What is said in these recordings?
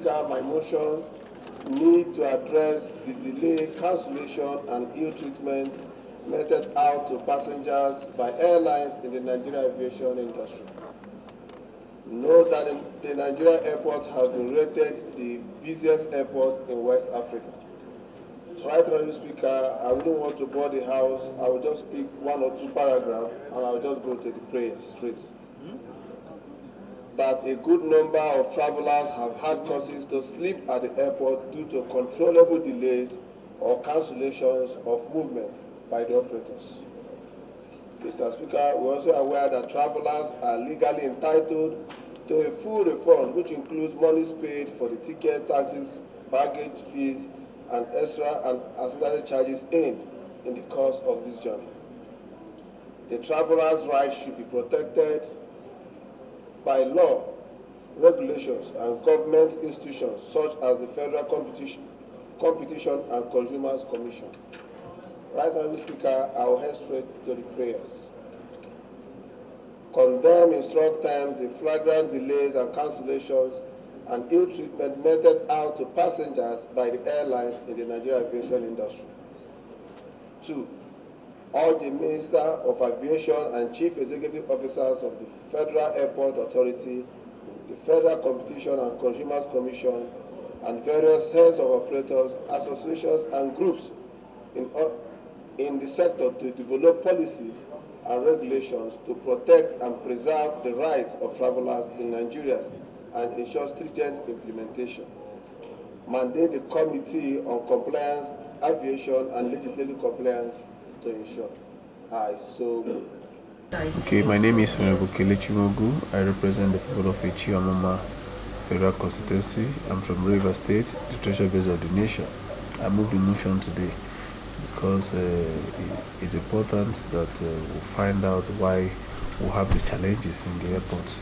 Speaker, my motion need to address the delay, cancellation, and ill treatment meted out to passengers by airlines in the Nigerian aviation industry. Note that the Nigerian airports have been rated the busiest airport in West Africa. Right, Honorable Speaker, I wouldn't want to bore the House. I will just speak one or two paragraphs and I will just go to the prayer straight. That a good number of travelers have had causes to sleep at the airport due to controllable delays or cancellations of movement by the operators. Mr. Speaker, we're also aware that travelers are legally entitled to a full refund, which includes monies paid for the ticket, taxes, baggage fees, and extra and ancillary charges in the course of this journey. The travelers' rights should be protected by law, regulations, and government institutions such as the Federal Competition and Consumers Commission. Right, Honorable Speaker, I will head straight to the prayers. Condemn in strong terms the flagrant delays and cancellations and ill treatment meted out to passengers by the airlines in the Nigerian aviation industry. 2. Urge the Minister of Aviation and Chief Executive Officers of the Federal Airport Authority, the Federal Competition and Consumers Commission, and various heads of operators, associations, and groups in the sector to develop policies and regulations to protect and preserve the rights of travelers in Nigeria and ensure stringent implementation. Mandate the Committee on Compliance, Aviation, and Legislative Compliance to ensure. Okay, my name is Honorable Kelechi Nwogu. I represent the people of Ichiamoma Federal Constituency. I'm from River State, the treasure base of the nation. I moved the motion today because it's important that we find out why we have these challenges in the airports.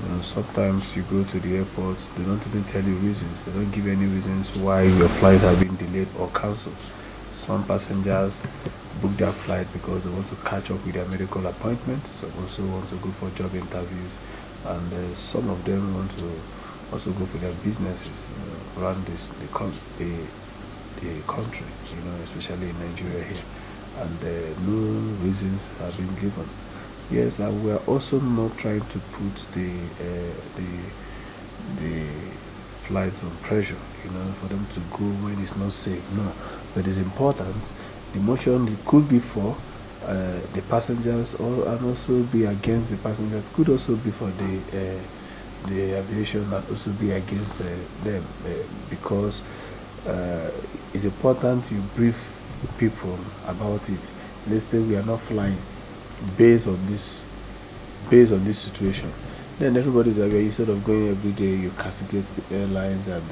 You know, sometimes you go to the airports, they don't even tell you reasons. They don't give any reasons why your flight has been delayed or cancelled. Some passengers book their flight because they want to catch up with their medical appointments. Some also want to go for job interviews, and some of them want to also go for their businesses around the country, you know, especially in Nigeria here, and no reasons have been given. Yes, and we are also not trying to put the flights on pressure, you know, for them to go when it's not safe. No, but it's important. The motion could be for the passengers, and also be against the passengers. Could also be for the aviation, and also be against them, because it's important you brief people about it. Let's say we are not flying based on this situation, then everybody's like, instead of going every day, you castigate the airlines, and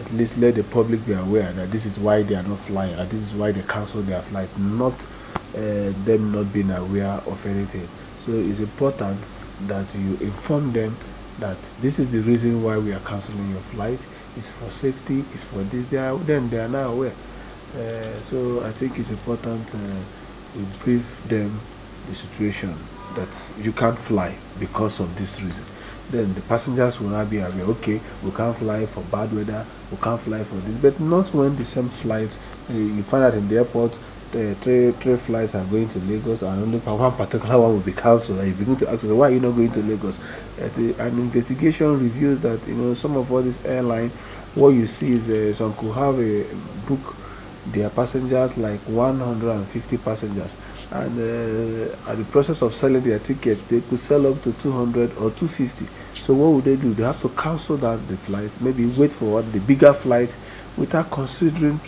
at least let the public be aware that this is why they are not flying, and this is why they cancel their flight, not them not being aware of anything. So it's important that you inform them that this is the reason why we are canceling your flight. It's for safety, it's for this. Then they are now aware. So I think it's important we brief them the situation that you can't fly because of this reason. Then the passengers will not be aware, okay, we can't fly for bad weather, we can't fly for this, but not when the same flights, you find out in the airport, three flights are going to Lagos, and only one particular one will be cancelled, and you begin to ask yourself, why are you not going to Lagos? An investigation reveals that, you know, some of all these airlines, what you see is some could have a book their passengers, like 150 passengers, and at the process of selling their ticket, they could sell up to 200 or 250. So what would they do? They have to cancel down the flight, maybe wait for the bigger flight, without considering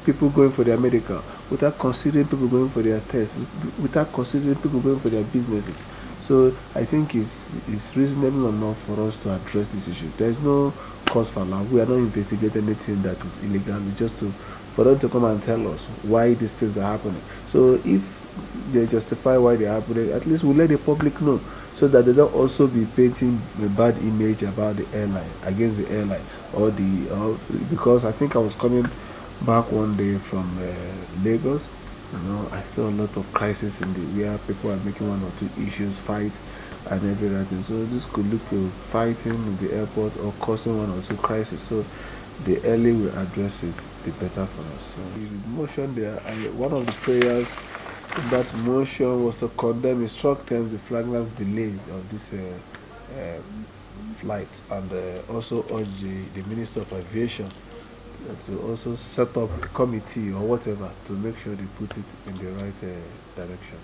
people going for their medical, without considering people going for their tests, without considering people going for their businesses. So I think it's reasonable enough for us to address this issue. There's no cause for alarm. We are not investigating anything that is illegal. It's just for them to come and tell us why these things are happening. So if they justify why they're happening, at least we'll let the public know, so that they don't also be painting a bad image about the airline, against the airline, because I think I was coming back one day from Lagos. You know, I saw a lot of crisis in where people are making one or two issues, fights, and every other thing. So this could look to fighting in the airport or causing one or two crises. So the early we address it, the better for us. So the motion there, one of the prayers in that motion was to condemn in strong terms the flagrant delay of this flight, and also urge the Minister of Aviation to also set up a committee or whatever to make sure they put it in the right direction.